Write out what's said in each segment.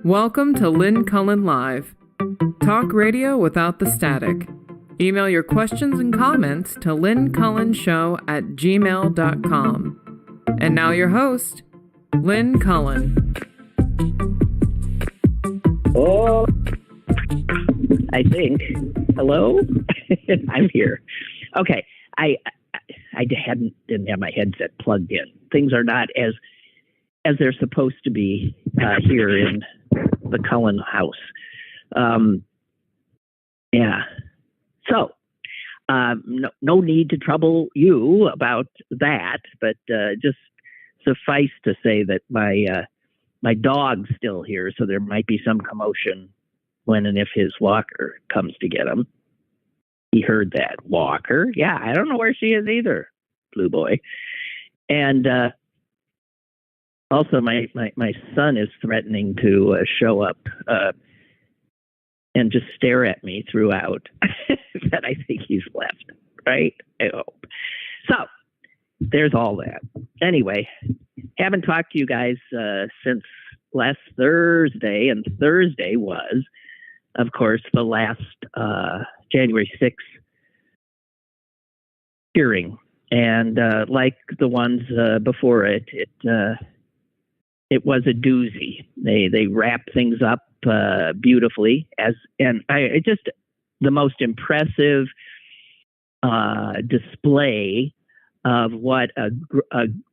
Welcome to Lynn Cullen Live. Talk radio without the static. Email your questions and comments to lynncullenshow@gmail.com. And now your host, Lynn Cullen. Oh, I think. Hello? I'm here. Okay. I didn't have my headset plugged in. Things are not as they're supposed to be here in the Cullen house. Yeah. So, no need to trouble you about that, but just suffice to say that my dog's still here, so there might be some commotion when and if his walker comes to get him. He heard that. Walker? Yeah, I don't know where she is either, Blue Boy. And also, my son is threatening to show up and just stare at me throughout. But I think he's left, right? I hope. So, there's all that. Anyway, haven't talked to you guys since last Thursday, and Thursday was, of course, the last January 6th hearing. And like the ones before it, it was a doozy. They wrapped things up beautifully, the most impressive display of what a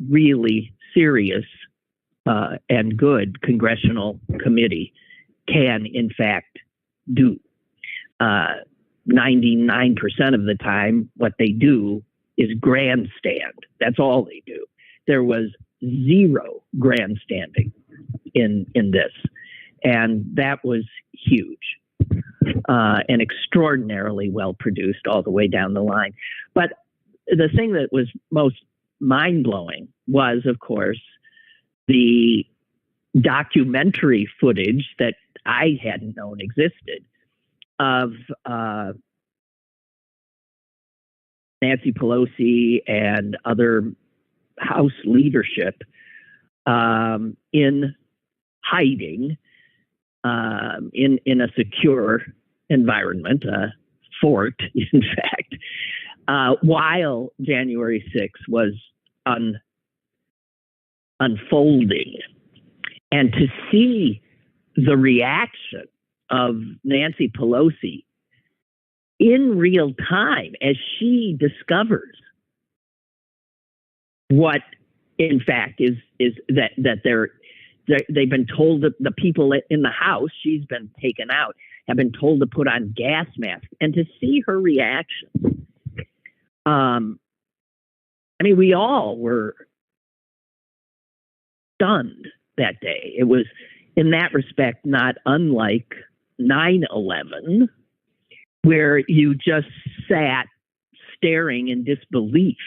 really serious and good congressional committee can, in fact, do. 99% of the time, what they do is grandstand. That's all they do. There was zero grandstanding in this, and that was huge and extraordinarily well produced all the way down the line. But the thing that was most mind-blowing was, of course, the documentary footage that I hadn't known existed of Nancy Pelosi and other House leadership in hiding in a secure environment, a fort, in fact, while January 6th was unfolding. And to see the reaction of Nancy Pelosi in real time as she discovers what, in fact, is that they've been told that the people in the House, she's been taken out, have been told to put on gas masks, and to see her reaction. We all were stunned that day. It was, in that respect, not unlike 9/11, where you just sat staring in disbelief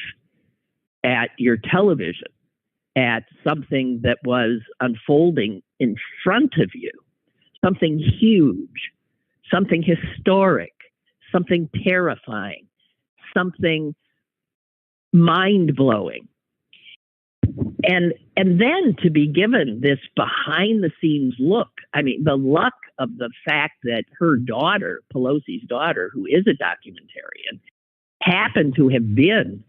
at your television, at something that was unfolding in front of you, something huge, something historic, something terrifying, something mind-blowing. And then to be given this behind-the-scenes look, the luck of the fact that her daughter, Pelosi's daughter, who is a documentarian, happened to have been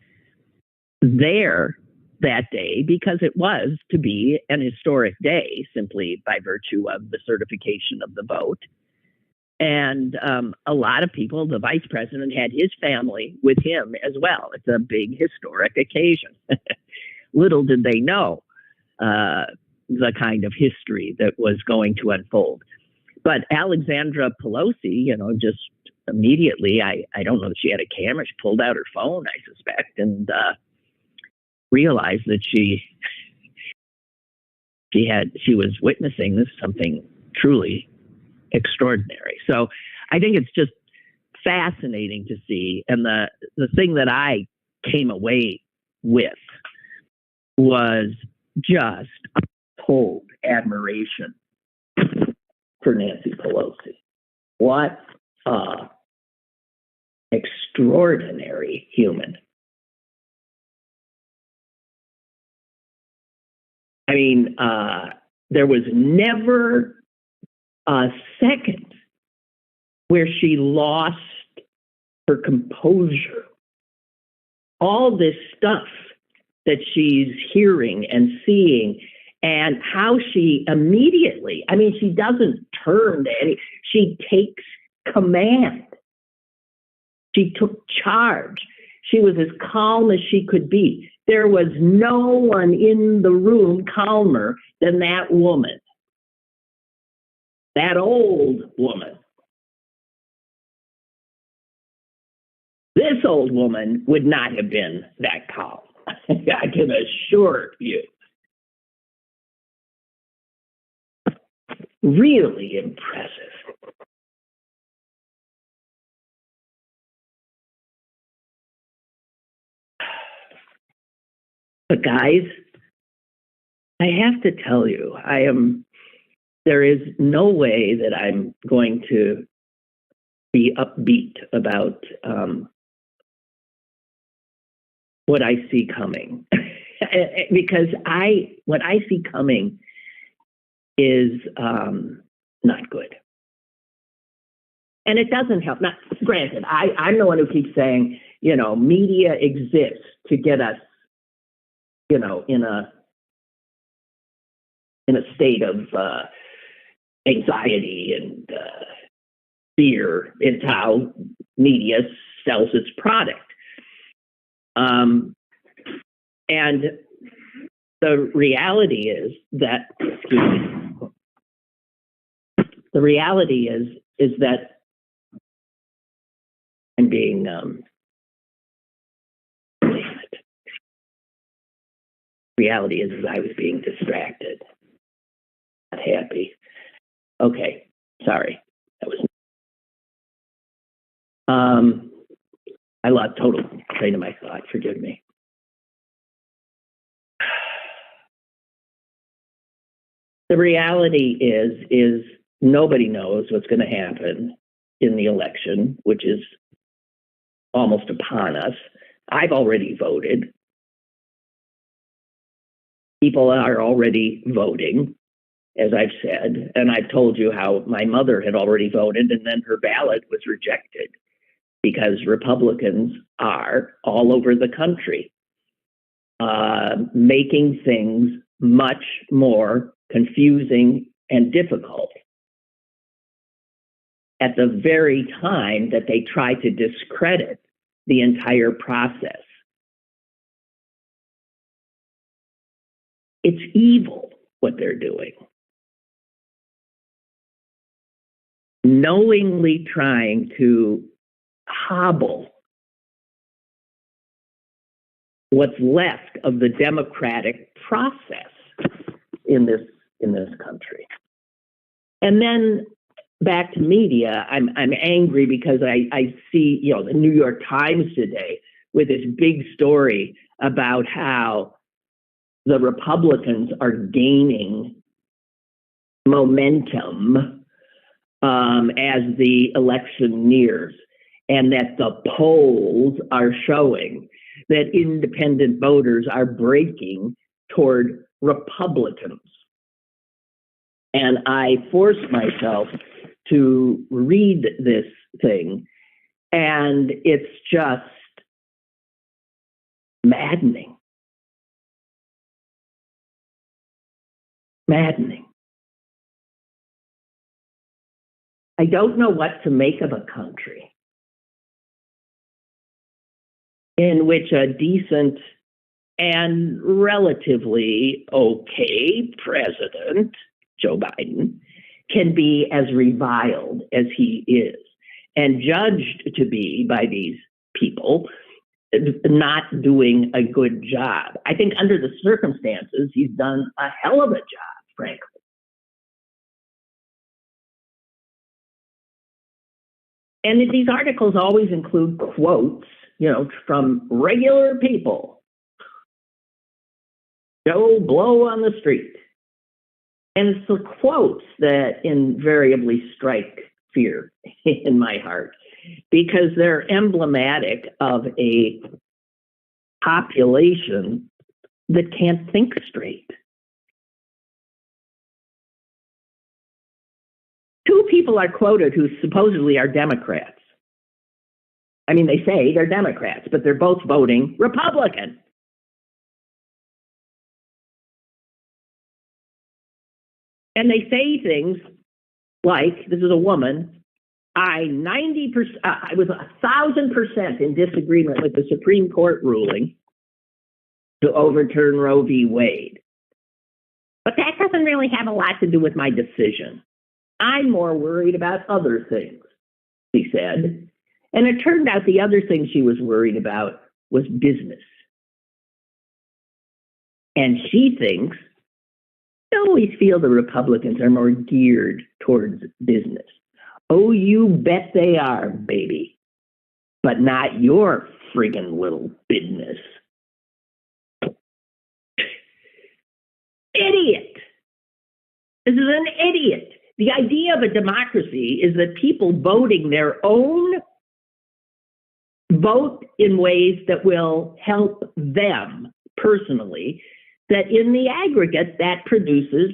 there that day, because it was to be an historic day simply by virtue of the certification of the vote. And a lot of people, the vice president had his family with him as well. It's a big historic occasion. Little did they know the kind of history that was going to unfold. But Alexandra Pelosi, just immediately, I don't know that she had a camera. She pulled out her phone, I suspect, and realized that she was witnessing something truly extraordinary. So I think it's just fascinating to see. And the thing that I came away with was just cold admiration for Nancy Pelosi. What a extraordinary human. there was never a second where she lost her composure. All this stuff that she's hearing and seeing, and how she immediately, I mean, she doesn't turn to any, she takes command. She took charge. She was as calm as she could be. There was no one in the room calmer than that woman, that old woman. This old woman would not have been that calm. I can assure you. Really impressive. But guys, I have to tell you, there is no way that I'm going to be upbeat about what I see coming. Because what I see coming is not good. And it doesn't help. Now, granted, I'm the one who keeps saying, media exists to get us, in a state of anxiety and fear. It's how media sells its product. And the reality is that, I'm being, reality is I was being distracted. Not happy. Okay, sorry. That was, I lost total train of my thought. Forgive me. The reality is nobody knows what's going to happen in the election, which is almost upon us. I've already voted. People are already voting, as I've said, and I've told you how my mother had already voted, and then her ballot was rejected because Republicans are all over the country making things much more confusing and difficult at the very time that they try to discredit the entire process. It's evil what they're doing. Knowingly trying to hobble what's left of the democratic process in this country. And then back to media, I'm angry because I see, the New York Times today with this big story about how the Republicans are gaining momentum as the election nears, and that the polls are showing that independent voters are breaking toward Republicans. And I forced myself to read this thing, and it's just maddening. Maddening. I don't know what to make of a country in which a decent and relatively okay president, Joe Biden, can be as reviled as he is and judged to be by these people not doing a good job. I think under the circumstances, he's done a hell of a job, frankly. And these articles always include quotes, from regular people. Joe Blow on the street. And it's the quotes that invariably strike fear in my heart, because they're emblematic of a population that can't think straight. people are quoted who supposedly are Democrats. I mean, they say they're Democrats, but they're both voting Republican. And they say things like, this is a woman, I was 1,000% in disagreement with the Supreme Court ruling to overturn Roe v. Wade. But that doesn't really have a lot to do with my decision. I'm more worried about other things, she said. And it turned out the other thing she was worried about was business. And she thinks, I always feel the Republicans are more geared towards business. Oh, you bet they are, baby. But not your friggin' little business. Idiot. This is an idiot. The idea of a democracy is that people voting their own vote in ways that will help them personally, that in the aggregate, that produces,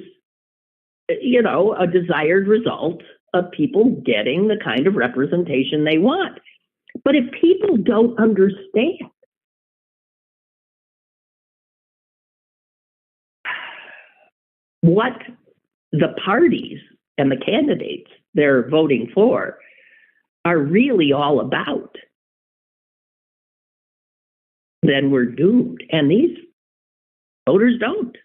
a desired result of people getting the kind of representation they want. But if people don't understand what the parties and the candidates they're voting for are really all about, then we're doomed. And these voters don't.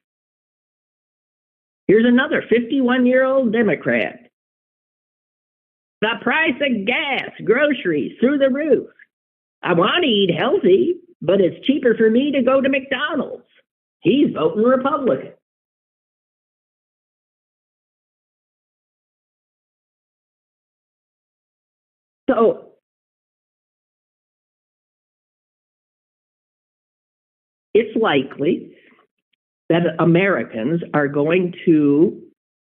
Here's another 51-year-old Democrat. The price of gas, groceries, through the roof. I want to eat healthy, but it's cheaper for me to go to McDonald's. He's voting Republican. So it's likely that Americans are going to,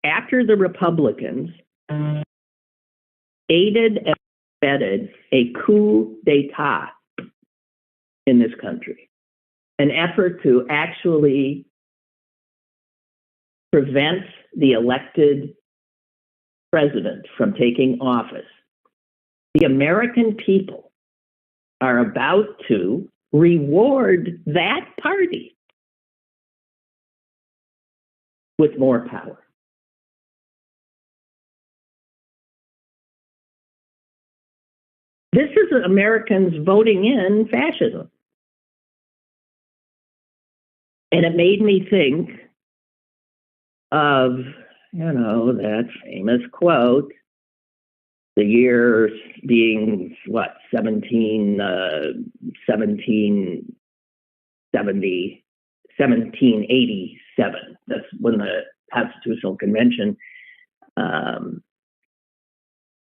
after the Republicans aided and abetted a coup d'etat in this country, an effort to actually prevent the elected president from taking office, the American people are about to reward that party with more power. This is Americans voting in fascism. And it made me think of, that famous quote, the year being, 1787. That's when the Constitutional Convention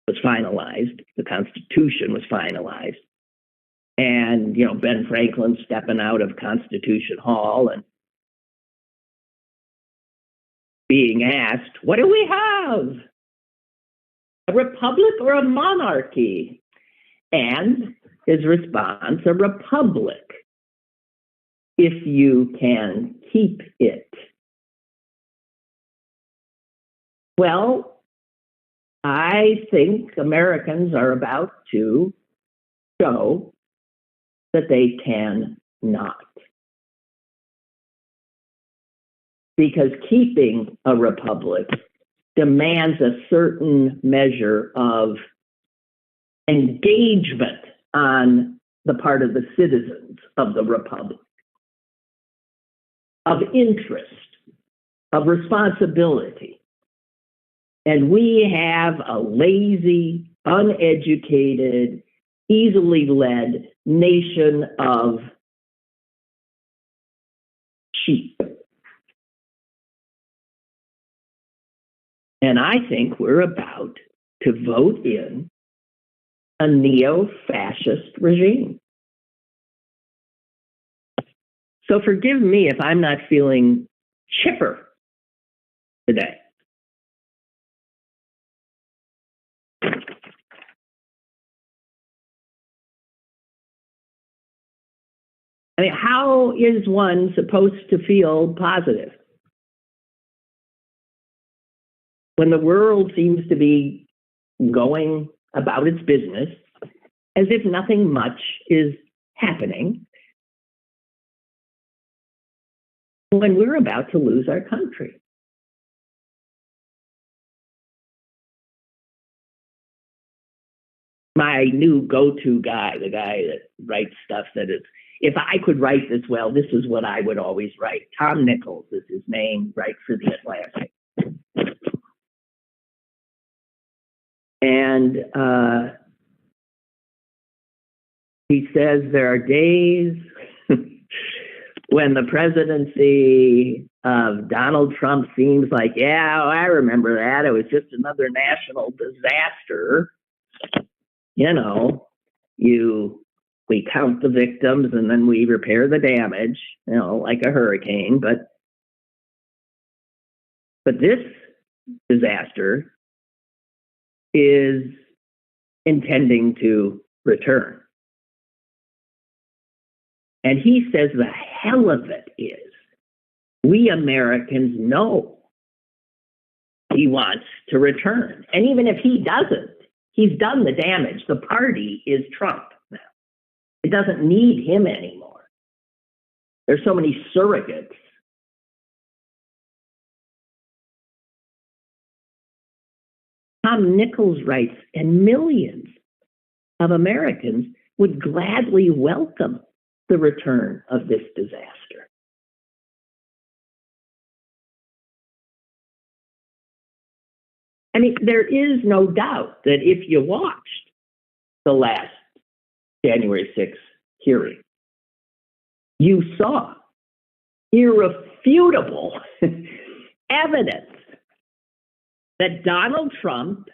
was finalized. The Constitution was finalized. And, Ben Franklin stepping out of Constitution Hall and being asked, what do we have? A republic or a monarchy? And his response, a republic, if you can keep it. Well, I think Americans are about to show that they can not. Because keeping a republic demands a certain measure of engagement on the part of the citizens of the republic, of interest, of responsibility. And we have a lazy, uneducated, easily led nation of sheep. And I think we're about to vote in a neo-fascist regime. So forgive me if I'm not feeling chipper today. I mean, how is one supposed to feel positive when the world seems to be going about its business as if nothing much is happening when we're about to lose our country. My new go-to guy, the guy that writes stuff that is, if I could write this well, this is what I would always write. Tom Nichols is his name, writes for The Atlantic. And he says there are days when the presidency of Donald Trump seems like, yeah, I remember that. It was just another national disaster. You know, we count the victims and then we repair the damage, you know, like a hurricane. But this disaster is intending to return. And he says the hell of it is, we Americans know he wants to return. And even if he doesn't, he's done the damage. The party is Trump now. It doesn't need him anymore. There's so many surrogates. Tom Nichols writes, and millions of Americans would gladly welcome the return of this disaster. I mean, there is no doubt that if you watched the last January 6th hearing, you saw irrefutable evidence that Donald Trump,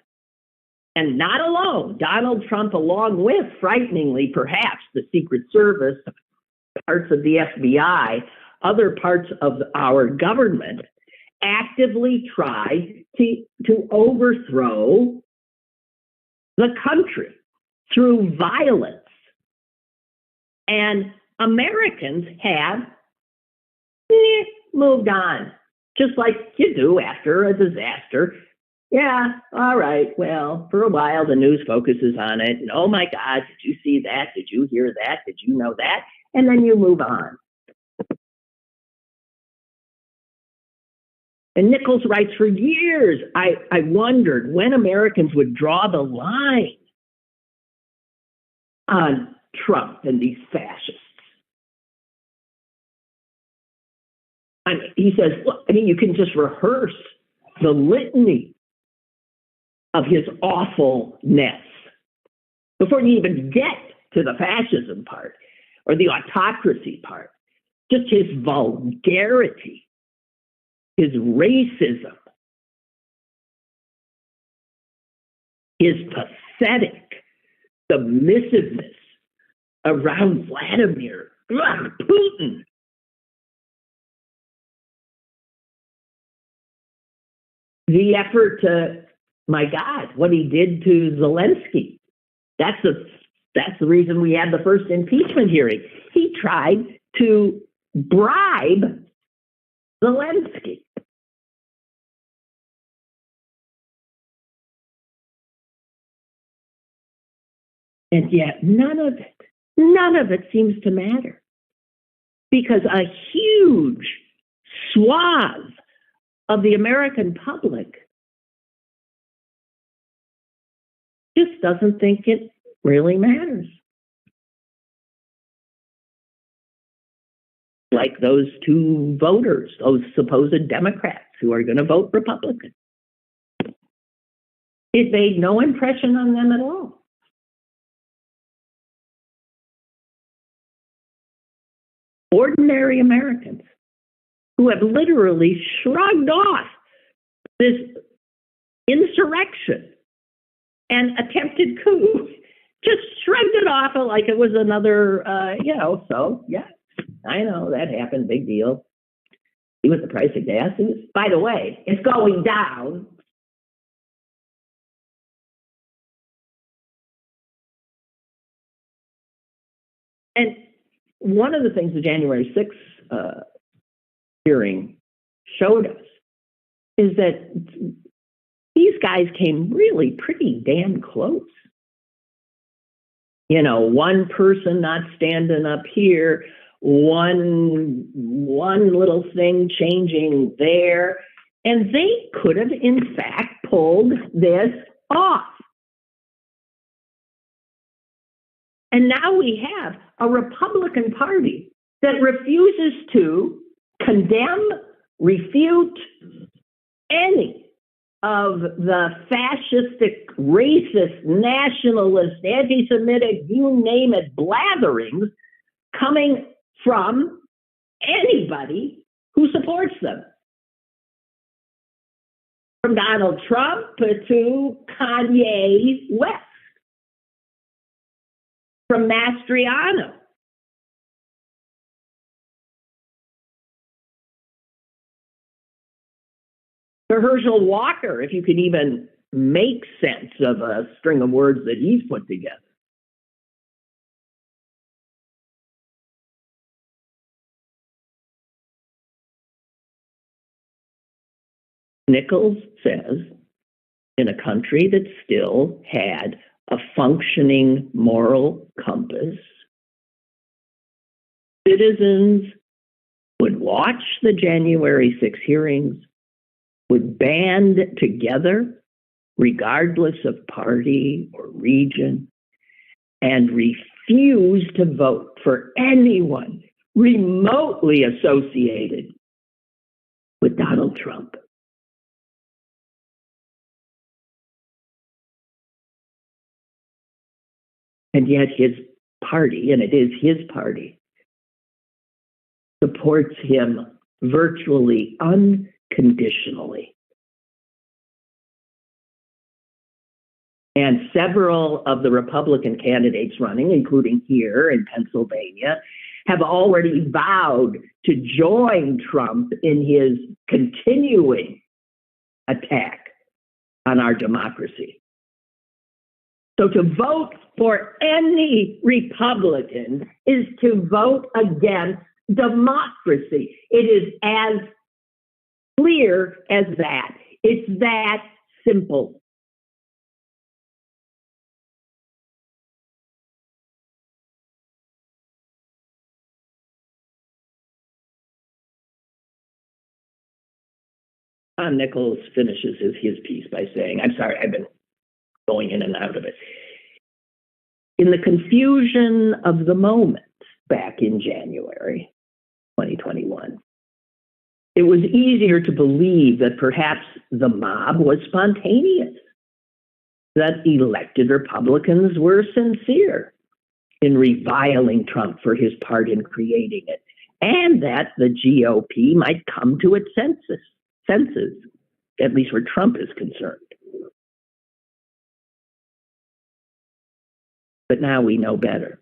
and not alone, Donald Trump along with, frighteningly perhaps, the Secret Service, parts of the FBI, other parts of our government, actively try to overthrow the country through violence. And Americans have moved on, just like you do after a disaster. Yeah, all right, well, for a while the news focuses on it, and oh my God, did you see that? Did you hear that? Did you know that? And then you move on. And Nichols writes, for years, I wondered when Americans would draw the line on Trump and these fascists. I mean, he says, look, I mean, you can just rehearse the litany of his awfulness before you even get to the fascism part or the autocracy part. Just his vulgarity, his racism, his pathetic submissiveness around Vladimir Putin. The effort to, my God, what he did to Zelensky. That's the reason we had the first impeachment hearing. He tried to bribe Zelensky. And yet none of it seems to matter, because a huge swath of the American public just doesn't think it really matters. Like those two voters, those supposed Democrats who are going to vote Republican. It made no impression on them at all. Ordinary Americans who have literally shrugged off this insurrection and attempted coup, just shrugged it off like it was another, so yeah, I know that happened, big deal. See what the price of gas is? By the way, it's going down. And one of the things the January 6th hearing showed us is that these guys came really pretty damn close. You know, one person not standing up here, one little thing changing there, and they could have, in fact, pulled this off. And now we have a Republican Party that refuses to condemn, refute any of the fascistic, racist, nationalist, anti-Semitic, you name it, blatherings coming from anybody who supports them. From Donald Trump to Kanye West. From Mastriano. To Herschel Walker, if you can even make sense of a string of words that he's put together. Nichols says, in a country that still had a functioning moral compass, citizens would watch the January 6 hearings, would band together, regardless of party or region, and refuse to vote for anyone remotely associated with Donald Trump. And yet his party, and it is his party, supports him virtually unconditionally. And several of the Republican candidates running, including here in Pennsylvania, have already vowed to join Trump in his continuing attack on our democracy. So to vote for any Republican is to vote against democracy. It is as clear as that. It's that simple. Tom Nichols finishes his piece by saying, I'm sorry, I've been going in and out of it. In the confusion of the moment back in January 2021, it was easier to believe that perhaps the mob was spontaneous, that elected Republicans were sincere in reviling Trump for his part in creating it, and that the GOP might come to its senses, at least where Trump is concerned. But now we know better.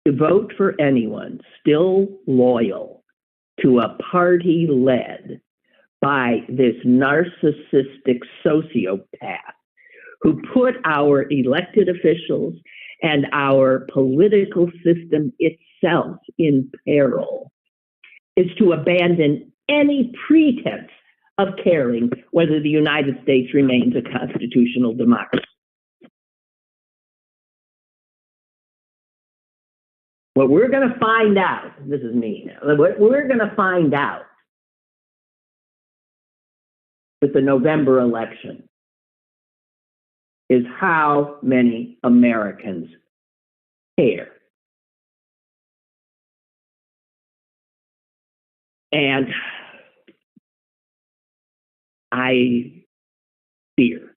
To vote for anyone still loyal to a party led by this narcissistic sociopath who put our elected officials and our political system itself in peril is to abandon any pretense of caring whether the United States remains a constitutional democracy. What we're going to find out, this is me now, what we're going to find out with the November election is how many Americans care. And I fear.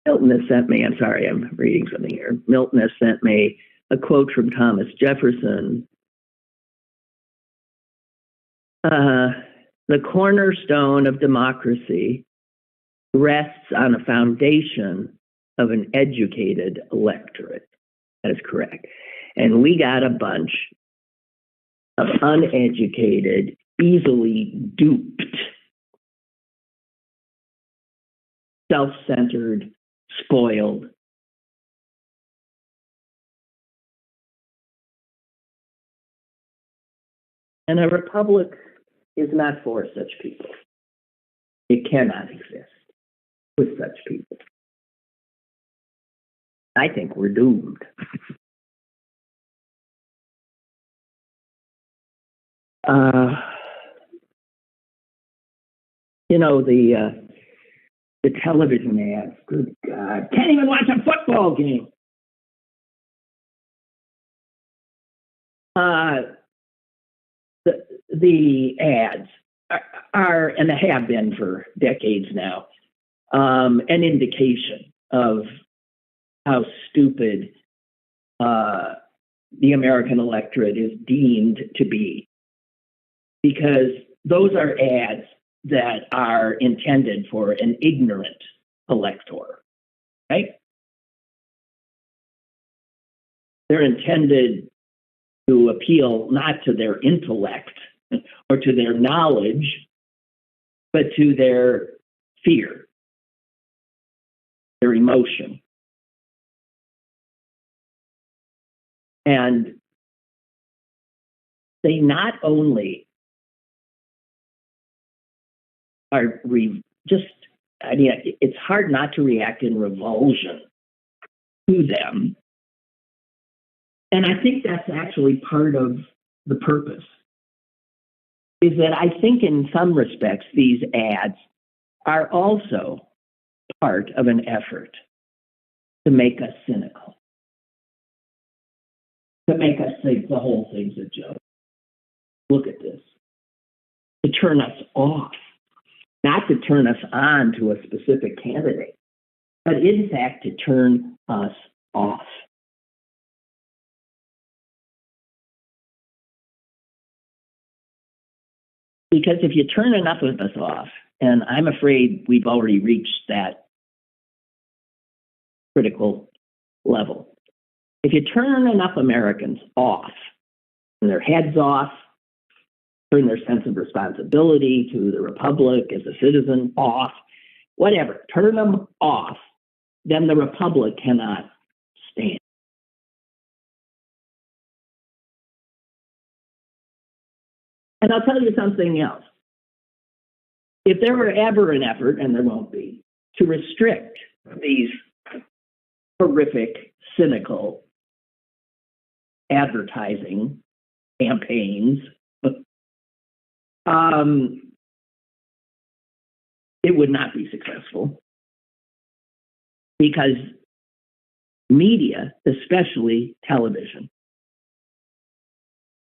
Milton has sent me, I'm sorry, I'm reading something here. Milton has sent me a quote from Thomas Jefferson. The cornerstone of democracy rests on a foundation of an educated electorate. That is correct. And we got a bunch of uneducated, easily duped self-centered, spoiled. And a republic is not for such people. It cannot exist with such people. I think we're doomed. You know, the television ads, good God, can't even watch a football game. The ads are, and have been for decades now, an indication of how stupid the American electorate is deemed to be, because those are ads that are intended for an ignorant elector, right? They're intended to appeal not to their intellect or to their knowledge, but to their fear, their emotion. And they not only are it's hard not to react in revulsion to them. And I think that's actually part of the purpose, is that I think in some respects, these ads are also part of an effort to make us cynical, to make us think the whole thing's a joke. Look at this. To turn us off, not to turn us on to a specific candidate, but in fact to turn us off. Because if you turn enough of us off, and I'm afraid we've already reached that critical level, if you turn enough Americans off, and their heads off, turn their sense of responsibility to the republic as a citizen off, whatever, turn them off, then the republic cannot stand. And I'll tell you something else. If there were ever an effort, and there won't be, to restrict these horrific, cynical advertising campaigns, it would not be successful, because media, especially television,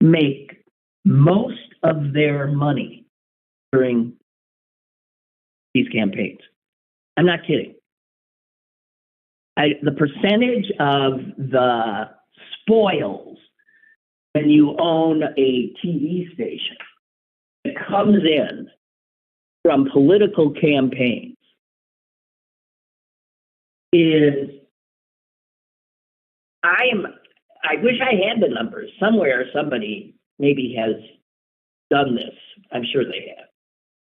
make most of their money during these campaigns. I'm not kidding. The percentage of the spoils when you own a TV station that comes in from political campaigns is, I wish I had the numbers. Somewhere somebody maybe has done this. I'm sure they have.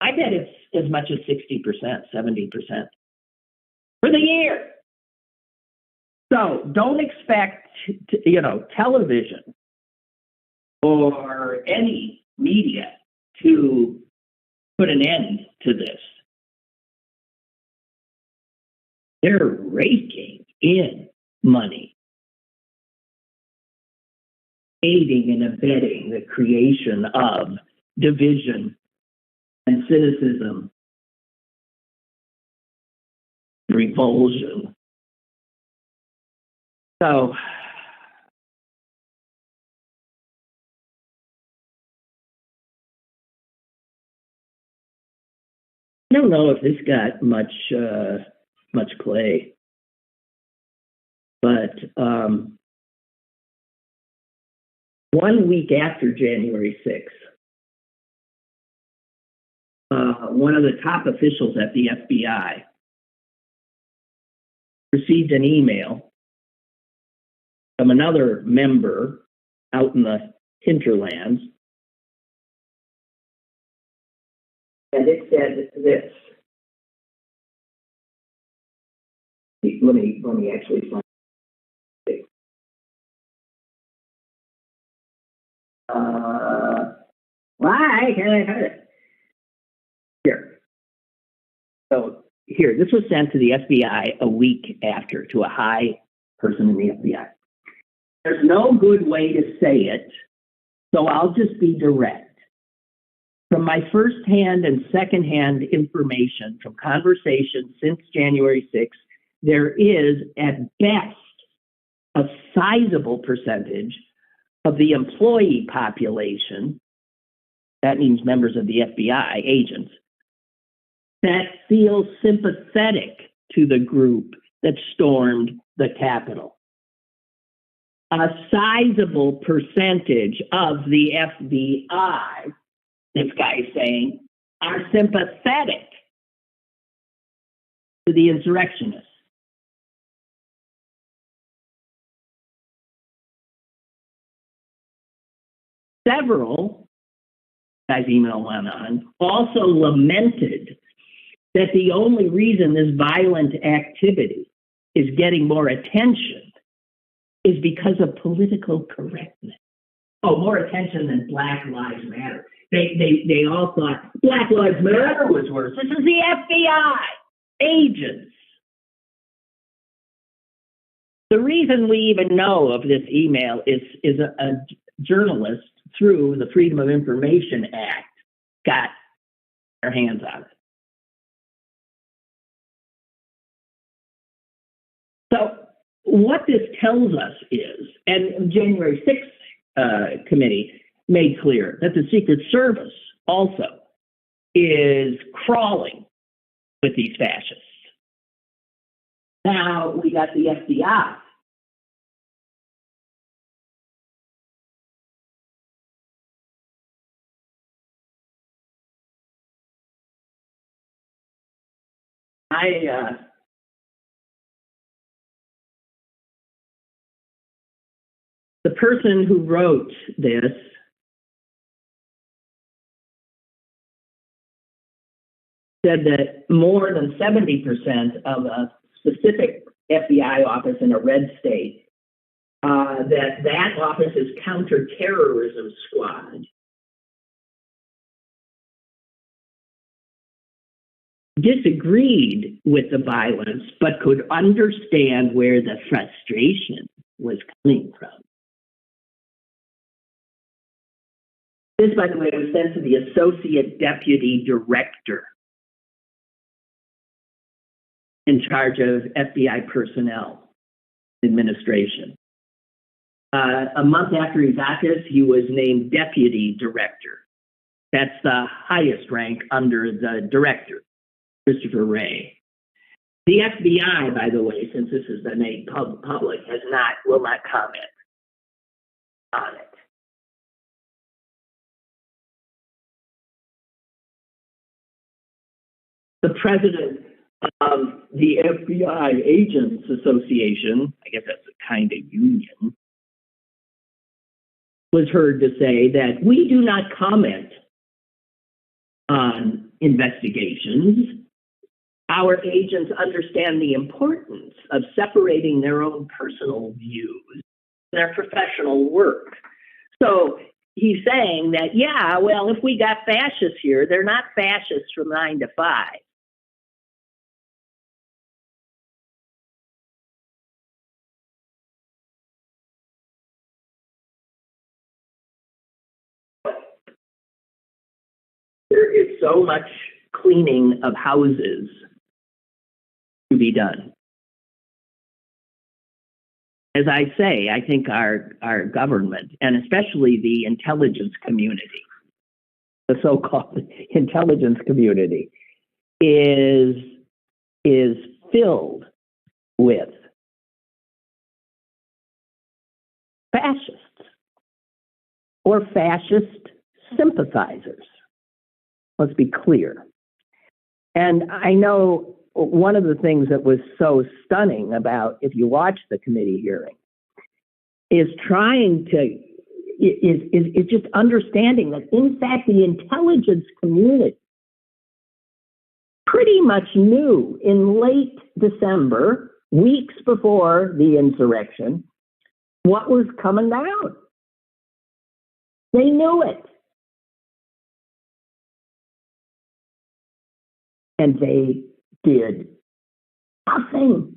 I bet it's as much as 60%, 70% for the year. So don't expect, television or any media to put an end to this. They're raking in money, aiding and abetting the creation of division and cynicism, revulsion. So, I don't know if this got much play, but 1 week after January 6th, one of the top officials at the FBI received an email from another member out in the hinterlands, and it said this: Let me actually find it. Why can't I find it? Here. So here, this was sent to the FBI a week after, to a high person in the FBI. There's no good way to say it, so I'll just be direct. From my first-hand and second-hand information from conversations since January 6th, there is, at best, a sizable percentage of the employee population, that means members of the FBI, agents, that feel sympathetic to the group that stormed the Capitol. A sizable percentage of the FBI, this guy is saying, are sympathetic to the insurrectionists. Several, guy's email went on, also lamented that the only reason this violent activity is getting more attention is because of political correctness. Oh, more attention than Black Lives Matter. They all thought Black Lives Matter was worse. This is the FBI agents. The reason we even know of this email is a journalist through the Freedom of Information Act got their hands on it. So what this tells us is, and January 6th committee made clear that the Secret Service also is crawling with these fascists. Now we got the FBI. The person who wrote this said that more than 70% of a specific FBI office in a red state, that office is counterterrorism squad, disagreed with the violence, but could understand where the frustration was coming from. This, by the way, was sent to the Associate Deputy Director in charge of FBI personnel administration. A month after he got this, he was named Deputy Director. That's the highest rank under the Director, Christopher Wray. The FBI, by the way, since this has been made public, will not comment on it. The president of the FBI Agents Association, I guess that's a kind of union, was heard to say that we do not comment on investigations. Our agents understand the importance of separating their own personal views, their professional work. So he's saying that, yeah, well, if we got fascists here, they're not fascists from 9 to 5. There is so much cleaning of houses to be done. As I say, I think our government, and especially the intelligence community, the so-called intelligence community, is filled with fascists or fascist sympathizers. Let's be clear. And I know one of the things that was so stunning about, if you watch the committee hearing, is just understanding that, in fact, the intelligence community pretty much knew in late December, weeks before the insurrection, what was coming down. They knew it. And they did nothing.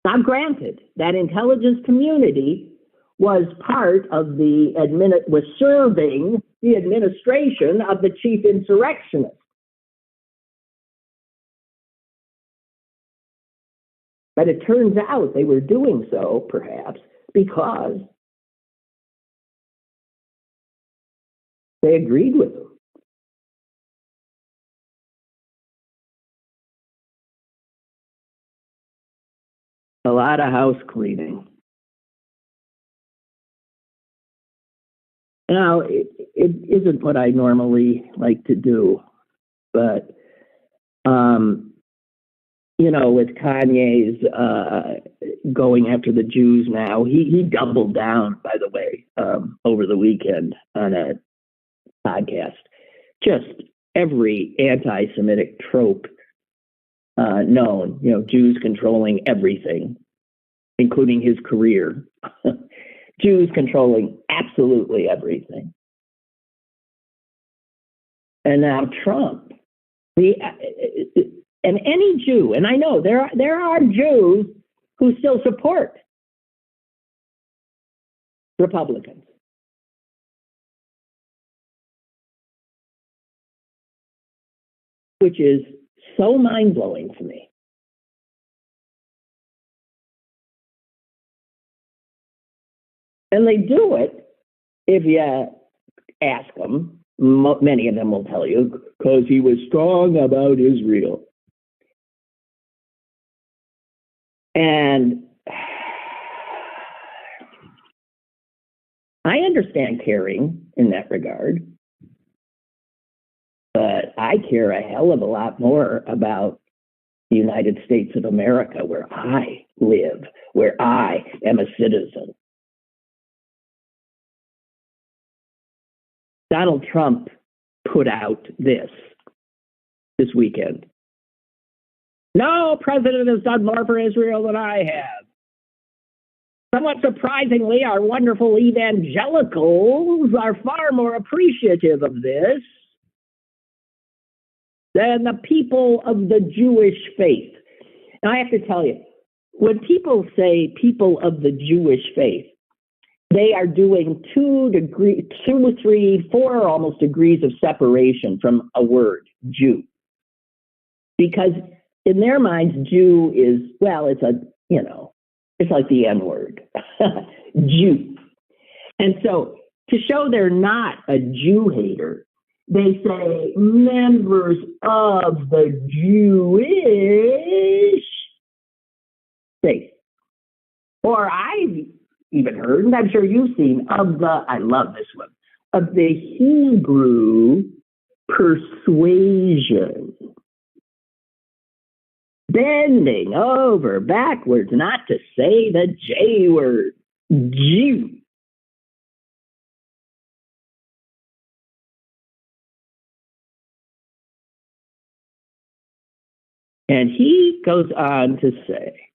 Now, granted, that intelligence community was part of was serving the administration of the chief insurrectionist. But it turns out they were doing so, perhaps, because they agreed with them. A lot of house cleaning. Now, it isn't what I normally like to do, but, with Kanye's going after the Jews now, he doubled down, by the way, over the weekend on a podcast. Just every anti-Semitic trope known, Jews controlling everything, including his career. Jews controlling absolutely everything. And now Trump, and any Jew, and I know there are Jews who still support Republicans. Which is so mind-blowing to me. And they do it, if you ask them, many of them will tell you, because he was strong about Israel. And I understand caring in that regard, but I care a hell of a lot more about the United States of America, where I live, where I am a citizen. Donald Trump put out this weekend. No president has done more for Israel than I have. Somewhat surprisingly, our wonderful evangelicals are far more appreciative of this than the people of the Jewish faith. Now, I have to tell you, when people say people of the Jewish faith, they are doing 2, 3, 4 almost degrees of separation from a word, Jew. Because in their minds, Jew is, it's like the N-word, Jew. And so to show they're not a Jew hater, they say members of the Jewish faith. Or I've even heard, and I'm sure you've seen, I love this one, of the Hebrew persuasion. Bending over backwards, not to say the J word, Jew. And he goes on to say,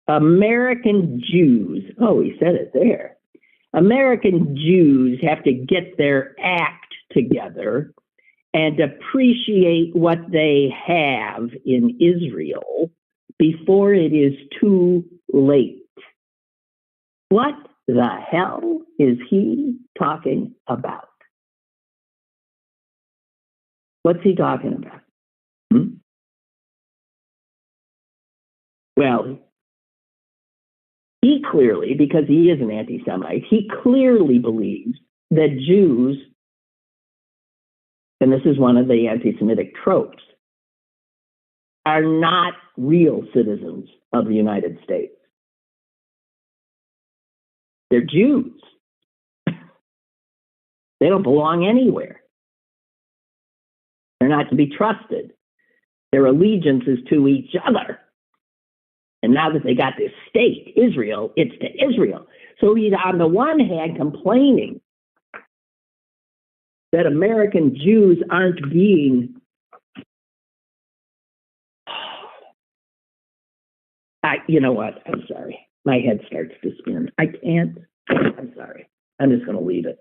American Jews, he said it there. American Jews have to get their act together and appreciate what they have in Israel before it is too late. What the hell is he talking about? What's he talking about? Well, he clearly, because he is an anti-Semite, he clearly believes that Jews, and this is one of the anti-Semitic tropes, are not real citizens of the United States. They're Jews. They don't belong anywhere. They're not to be trusted. Their allegiance is to each other. And now that they got this state, Israel, it's to Israel. So he's on the one hand complaining that American Jews aren't being You know what? I'm sorry. My head starts to spin. I can't. I'm sorry. I'm just going to leave it.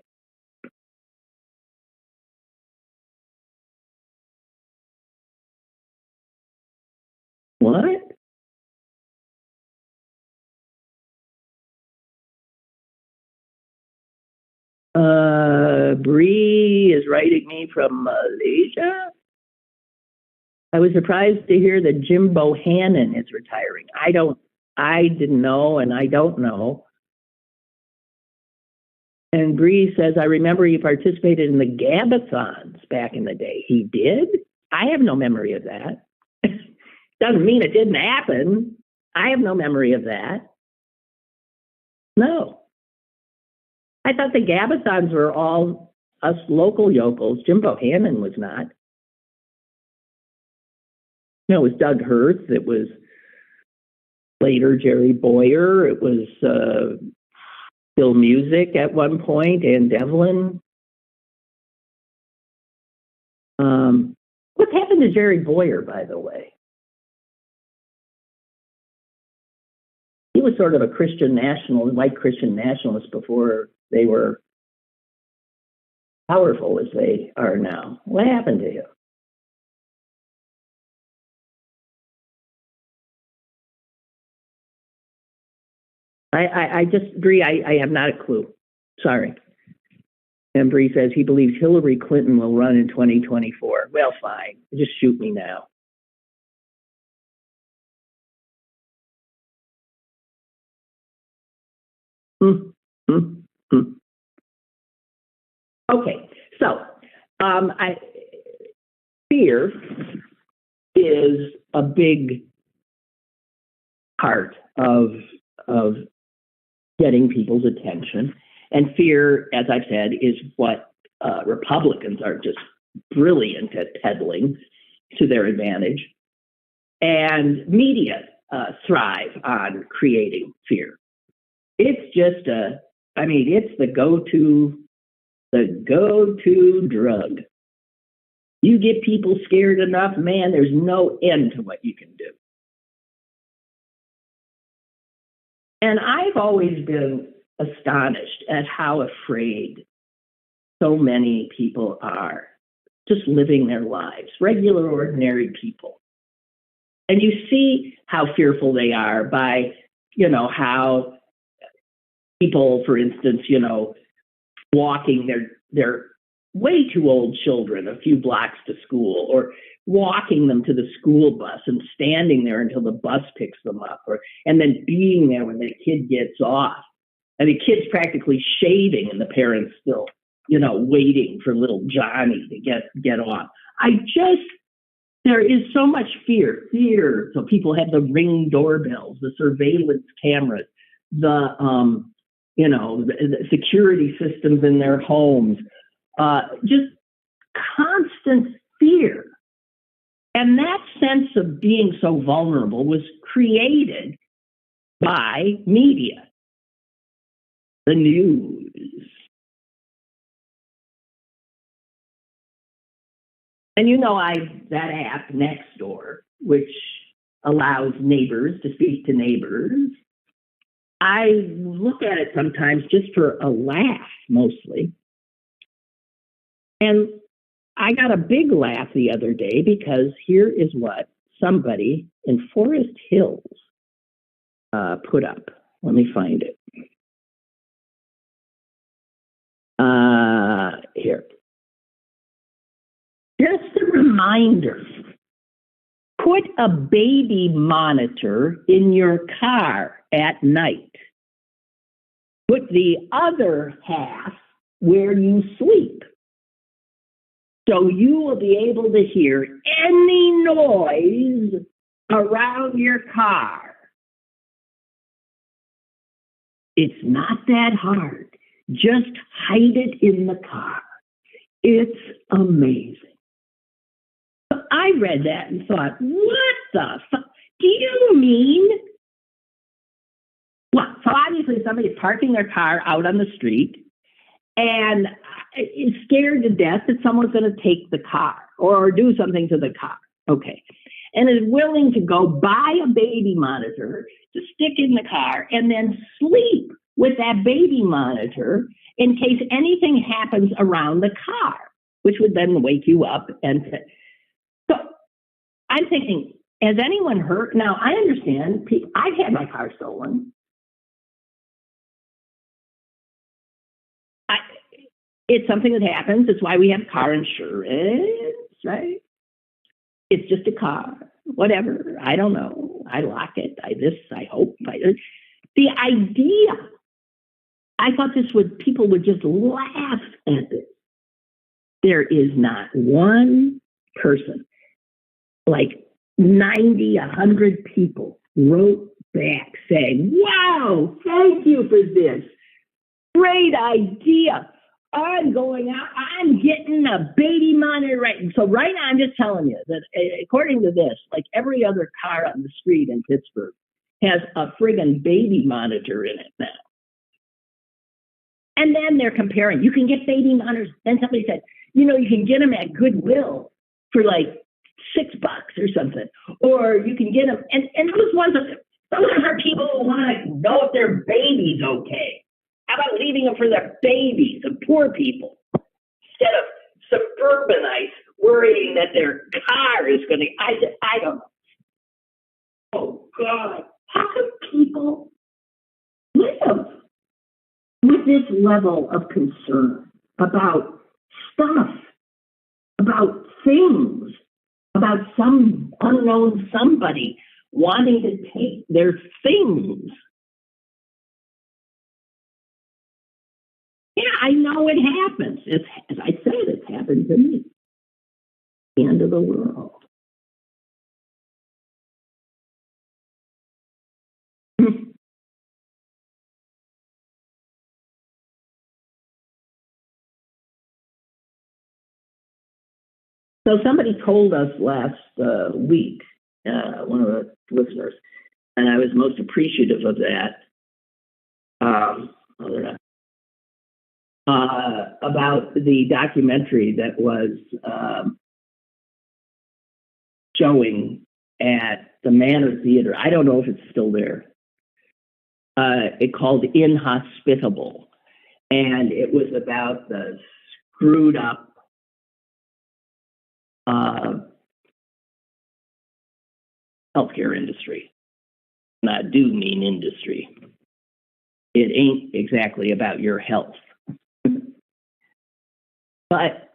What? Bree is writing me from Malaysia. I was surprised to hear that Jim Bohannon is retiring. I didn't know, and I don't know. And Bree says, I remember he participated in the Gabathons back in the day. He did? I have no memory of that. Doesn't mean it didn't happen. I have no memory of that. No. I thought the Gabathons were all us local yokels. Jim Bohannon was not. No, it was Doug Hurth. It was later Jerry Boyer. It was Bill Music at one point, and Devlin. What happened to Jerry Boyer, by the way? He was sort of a Christian nationalist, white Christian nationalist before they were powerful as they are now. What happened to him? I just, Bree, I have not a clue. Sorry. And Bree says he believes Hillary Clinton will run in 2024. Well, fine. Just shoot me now. Okay, so fear is a big part of getting people's attention. And fear, as I've said, is what Republicans are just brilliant at peddling to their advantage. And media thrive on creating fear. It's just it's the go-to drug. You get people scared enough, man, there's no end to what you can do. And I've always been astonished at how afraid so many people are just living their lives, regular, ordinary people. And you see how fearful they are by, how people, for instance, walking their way too old children a few blocks to school, or walking them to the school bus and standing there until the bus picks them up, and then being there when the kid gets off. And the kid's practically shaving and the parents still, waiting for little Johnny to get off. There is so much fear. So people have the Ring doorbells, the surveillance cameras, the security systems in their homes, just constant fear. And that sense of being so vulnerable was created by media, the news. And that app Nextdoor, which allows neighbors to speak to neighbors, I look at it sometimes just for a laugh, mostly. And I got a big laugh the other day because here is what somebody in Forest Hills put up. Let me find it. Here. Just a reminder, put a baby monitor in your car at night. Put the other half where you sleep. So you will be able to hear any noise around your car. It's not that hard. Just hide it in the car. It's amazing. I read that and thought, what the fuck? Do you mean? Well, so obviously somebody's parking their car out on the street and is scared to death that someone's going to take the car or do something to the car. Okay. and is willing to go buy a baby monitor to stick in the car and then sleep with that baby monitor in case anything happens around the car, which would then wake you up. And so I'm thinking, has anyone heard? Now, I understand. I've had my car stolen. It's something that happens. It's why we have car insurance, right? It's just a car, whatever. I don't know. I lock it. I hope. The idea, I thought people would just laugh at this. There is not one person, like 90, 100 people wrote back saying, wow, thank you for this. Great idea. I'm going out. I'm getting a baby monitor right. So right now, I'm just telling you that according to this, like every other car on the street in Pittsburgh has a friggin' baby monitor in it now. And then they're comparing. You can get baby monitors. Then somebody said, you can get them at Goodwill for like $6 or something. Or you can get them. And those are people who want to know if their baby's okay. How about leaving them for their babies, the poor people, instead of suburbanites worrying that their car is going to, I don't know. Oh, God. How can people live with this level of concern about stuff, about things, about some unknown somebody wanting to take their things? Yeah, I know it happens. As I said, it's happened to me. The end of the world. So somebody told us last week, one of the listeners, and I was most appreciative of that, about the documentary that was showing at the Manor Theater. I don't know if it's still there. It called Inhospitable, and it was about the screwed up healthcare industry. And I do mean industry. It ain't exactly about your health. But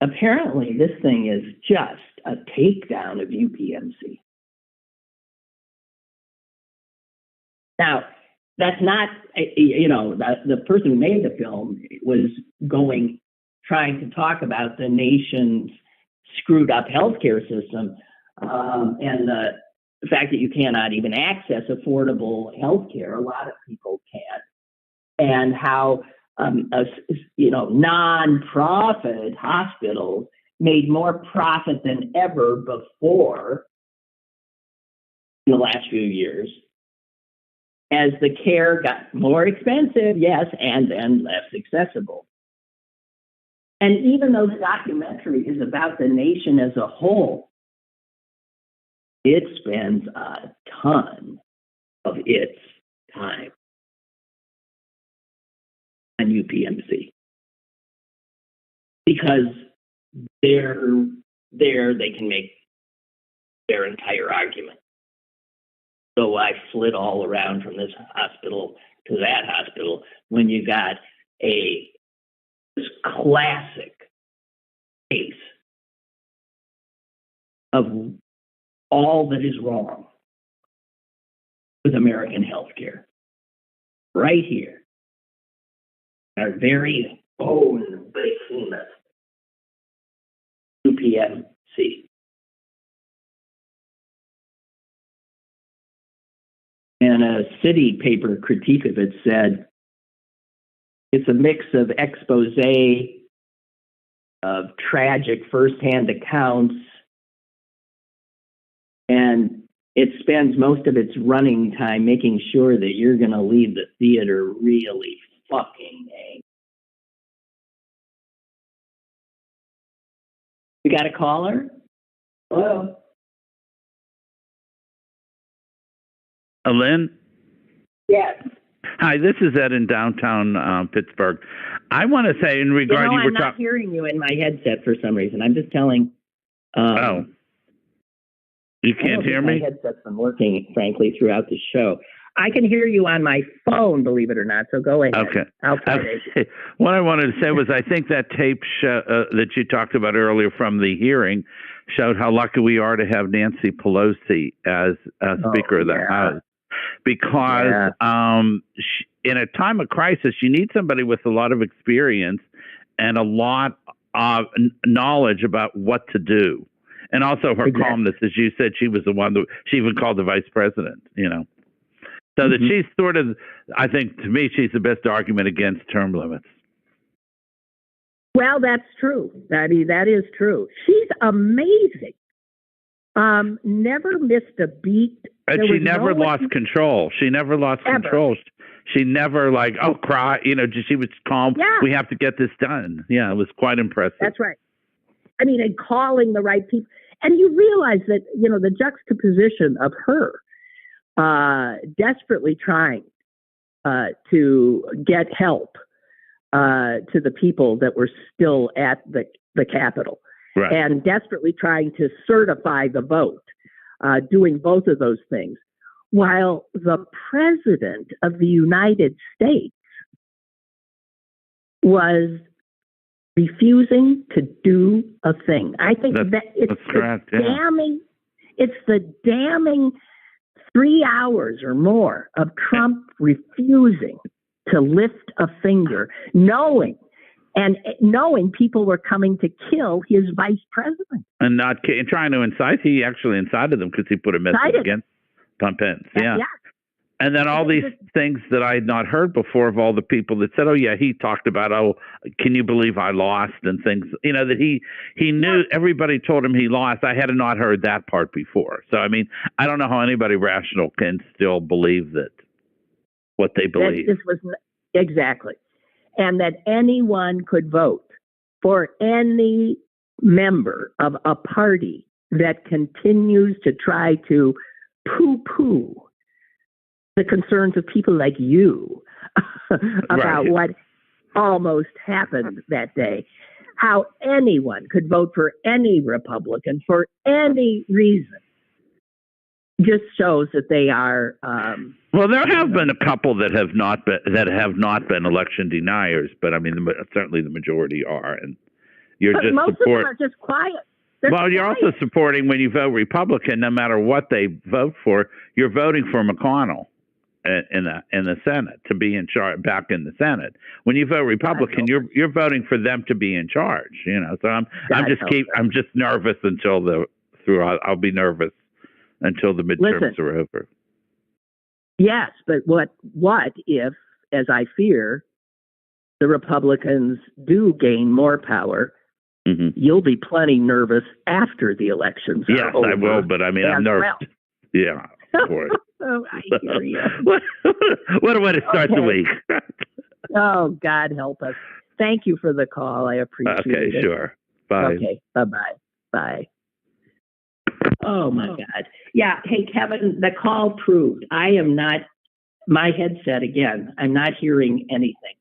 apparently this thing is just a takedown of UPMC. Now, that's not, the person who made the film was trying to talk about the nation's screwed up healthcare system and the fact that you cannot even access affordable healthcare. A lot of people can't. And how, non-profit hospitals made more profit than ever before in the last few years as the care got more expensive, yes, and then less accessible. And even though the documentary is about the nation as a whole, it spends a ton of its time on UPMC because they can make their entire argument. So I flit all around from this hospital to that hospital when you got this classic case of all that is wrong with American healthcare right here. Our very own behemoth, UPMC. And a city paper critique of it said, it's a mix of expose of tragic firsthand accounts, and it spends most of its running time making sure that you're going to leave the theater really fucking angry. We got a caller? Hello? Lynn? Yes. Hi, this is Ed in downtown Pittsburgh. I want to say in regard... I'm not hearing you in my headset for some reason. I'm just telling... You can't hear me? My headset's been working, frankly, throughout the show. I can hear you on my phone, believe it or not, so go ahead. Okay. I'll try to... What I wanted to say was I think that tape that you talked about earlier from the hearing showed how lucky we are to have Nancy Pelosi as Speaker of the House. Because in a time of crisis, you need somebody with a lot of experience and a lot of knowledge about what to do. And also her calmness, as you said, she was the one that she even called the vice president, So that she's sort of, I think, to me, she's the best argument against term limits. Well, that's true. I mean, that is true. She's amazing. Never missed a beat. And she never lost control. She never lost control. She never cry. She was calm. Yeah. We have to get this done. Yeah, it was quite impressive. That's right. I mean, and calling the right people. And you realize that, the juxtaposition of her desperately trying to get help to the people that were still at the Capitol. Right. And desperately trying to certify the vote, doing both of those things, while the President of the United States was refusing to do a thing. I think it's correct. Damning. It's the damning 3 hours or more of Trump refusing to lift a finger, knowing people were coming to kill his vice president. And trying to incite. He actually incited them because he put a message against Pence. Yeah. And then all these things that I had not heard before of all the people that said, he talked about, can you believe I lost and things, that he knew everybody told him he lost. I had not heard that part before. So, I mean, I don't know how anybody rational can still believe that what they believe. Exactly. And that anyone could vote for any member of a party that continues to try to poo-poo the concerns of people like you about what almost happened that day. How anyone could vote for any Republican for any reason just shows that they are. Well, there have been a couple that have not been election deniers, but I mean, certainly the majority are, and most of them are just quiet. You're also supporting when you vote Republican, no matter what they vote for, you're voting for McConnell in the Senate to be in charge back in the Senate. When you vote Republican, you're voting for them to be in charge. So I'm just nervous I'll be nervous until the midterms are over. Yes, but what if, as I fear, the Republicans do gain more power? Mm-hmm. You'll be plenty nervous after the elections are over. Yes, I will, but I mean, I'm nervous. Well. Yeah, of course. I hear you. What a way to start the week. Oh, God help us. Thank you for the call. I appreciate it. Okay, sure. Bye. Okay, bye-bye. Bye. Oh, my God. Yeah, hey, Kevin, the call proved I am not, my headset again, I'm not hearing anything.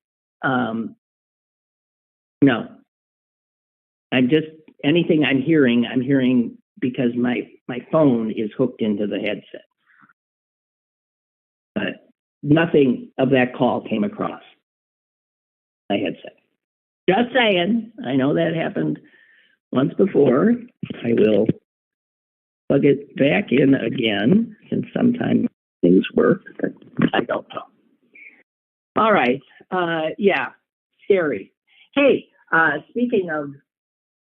No. Anything I'm hearing because my phone is hooked into the headset. But nothing of that call came across my headset. Just saying, I know that happened once before. I will plug it back in again, since sometimes things work, but I don't know. All right. Scary. Hey, speaking of,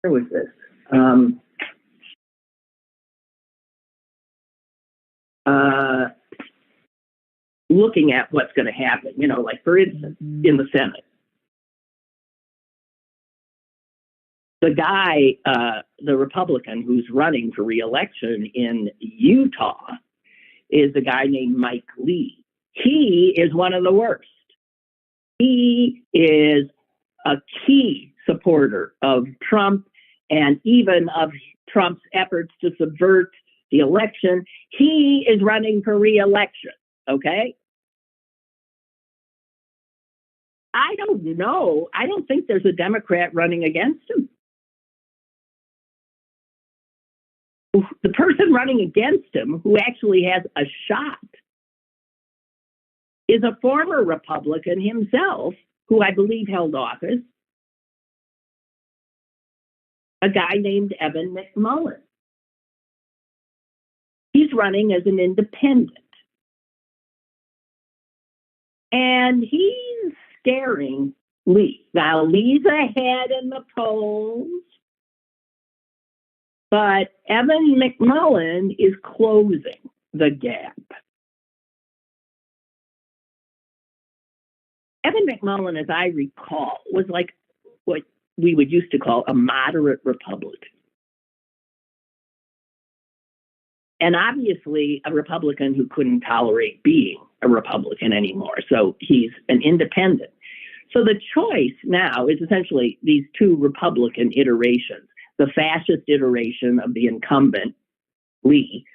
where was this? Looking at what's going to happen, like for instance, in the Senate, the guy, the Republican who's running for re-election in Utah is a guy named Mike Lee. He is one of the worst. He is a key supporter of Trump and even of Trump's efforts to subvert the election. He is running for re-election, okay? I don't know. I don't think there's a Democrat running against him. The person running against him, who actually has a shot, is a former Republican himself, who I believe held office, a guy named Evan McMullin. He's running as an independent. And he's scaring Lee. Now, Lee's ahead in the polls, but Evan McMullin is closing the gap. Evan McMullin, as I recall, was like what we would used to call a moderate Republican. And obviously a Republican who couldn't tolerate being a Republican anymore. So he's an independent. So the choice now is essentially these two Republican iterations, the fascist iteration of the incumbent, Lee,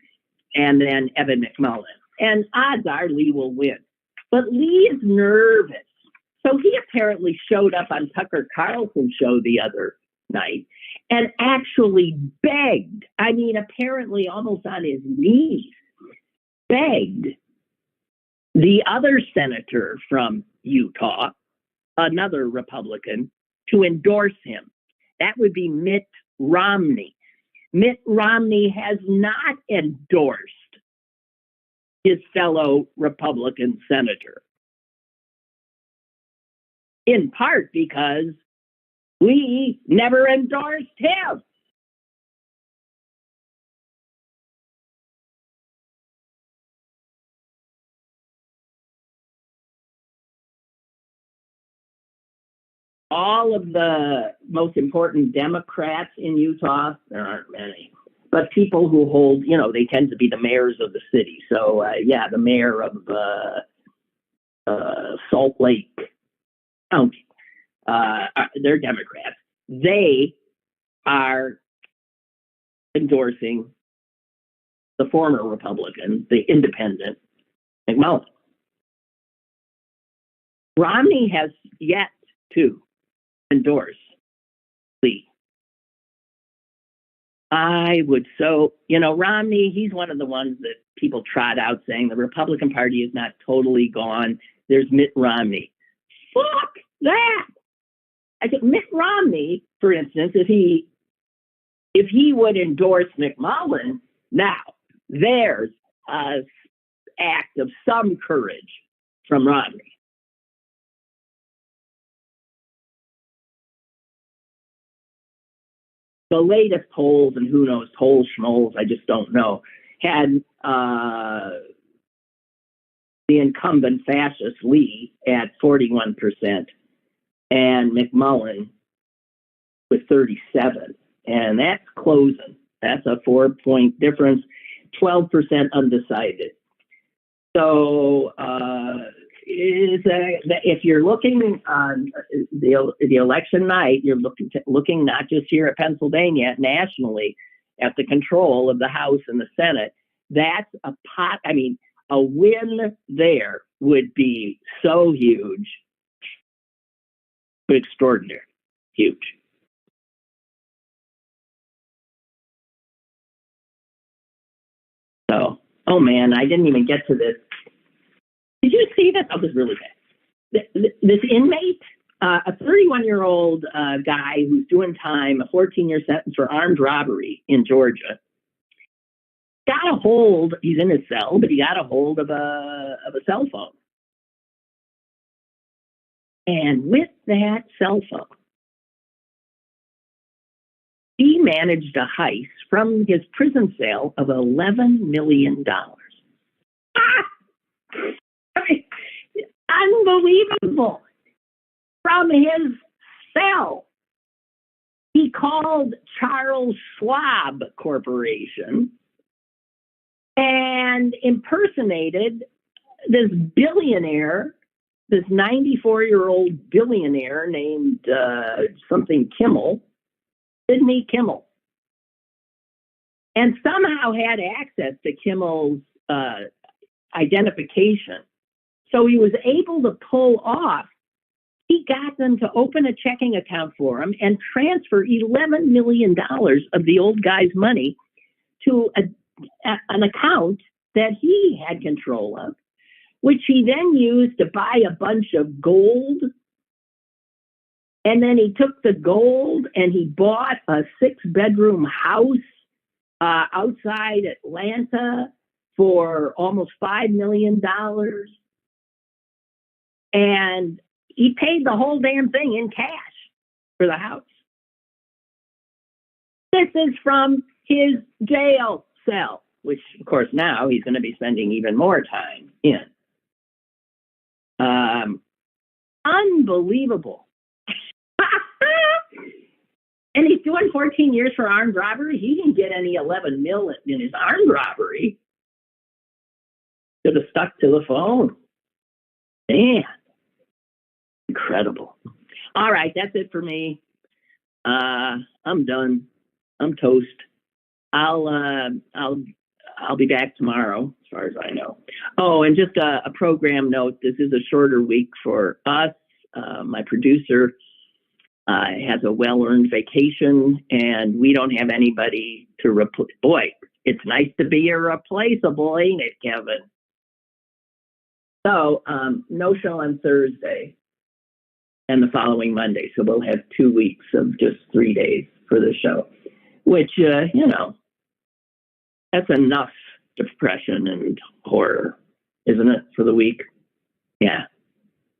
and then Evan McMullin. And odds are Lee will win. But Lee is nervous. So he apparently showed up on Tucker Carlson's show the other night and actually begged, I mean, apparently almost on his knees, begged the other senator from Utah, another Republican, to endorse him. That would be Mitt Romney. Mitt Romney has not endorsed his fellow Republican senator, in part because we never endorsed him. All of the most important Democrats in Utah, there aren't many, but people who hold, you know, they tend to be the mayors of the city. So, the mayor of Salt Lake County, they're Democrats. They are endorsing the former Republican, the independent McMullin. Romney has yet to endorse Lee. I would Romney, he's one of the ones that people trot out saying the Republican Party is not totally gone. There's Mitt Romney. Fuck that. I said Mitt Romney, for instance, if he would endorse McMullin, now there's an act of some courage from Romney. The latest polls, and who knows, polls, schmolls, I just don't know, had the incumbent fascist Lee at 41% and McMullin with 37%. And that's closing. That's a 4-point difference, 12% undecided. So if you're looking on the election night, you're looking not just here at Pennsylvania, nationally, at the control of the House and the Senate. That's a win there would be so huge, extraordinary, huge. So, oh man, I didn't even get to this. Did you see this? Oh, this is really bad. This inmate, a 31-year-old guy who's doing time, a 14-year sentence for armed robbery in Georgia, got a hold. He's in his cell, but he got a hold of a cell phone. And with that cell phone, he managed a heist from his prison cell of $11 million. I mean, unbelievable. From his cell, he called Charles Schwab Corporation and impersonated this billionaire, this 94-year-old billionaire named something Kimmel, Sidney Kimmel, and somehow had access to Kimmel's identification. So he was able to pull off. He got them to open a checking account for him and transfer $11 million of the old guy's money to an account that he had control of, which he then used to buy a bunch of gold. And then he took the gold and he bought a 6-bedroom house outside Atlanta for almost $5 million. And he paid the whole damn thing in cash for the house. This is from his jail cell, which, of course, now he's going to be spending even more time in. Unbelievable. And he's doing 14 years for armed robbery. He didn't get any 11 mil in his armed robbery. Should have stuck to the phone. Man. Incredible. All right, that's it for me. I'm done. I'm toast. I'll be back tomorrow, as far as I know. Oh, and just a program note. This is a shorter week for us. My producer has a well-earned vacation, and we don't have anybody to replace. Boy, it's nice to be irreplaceable, ain't it, Kevin? So, no show on Thursday and the following Monday. So we'll have 2 weeks of just 3 days for the show, which, that's enough depression and horror, isn't it, for the week? Yeah,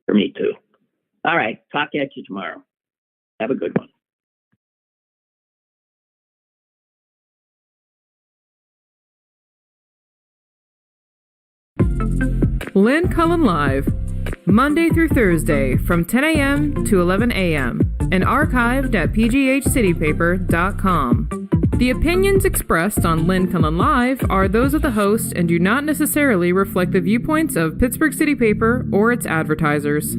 for me too. All right, talk at you tomorrow. Have a good one. Lynn Cullen Live, Monday through Thursday from 10 a.m. to 11 a.m. and archived at pghcitypaper.com. The opinions expressed on Lynn Cullen Live are those of the host and do not necessarily reflect the viewpoints of Pittsburgh City Paper or its advertisers.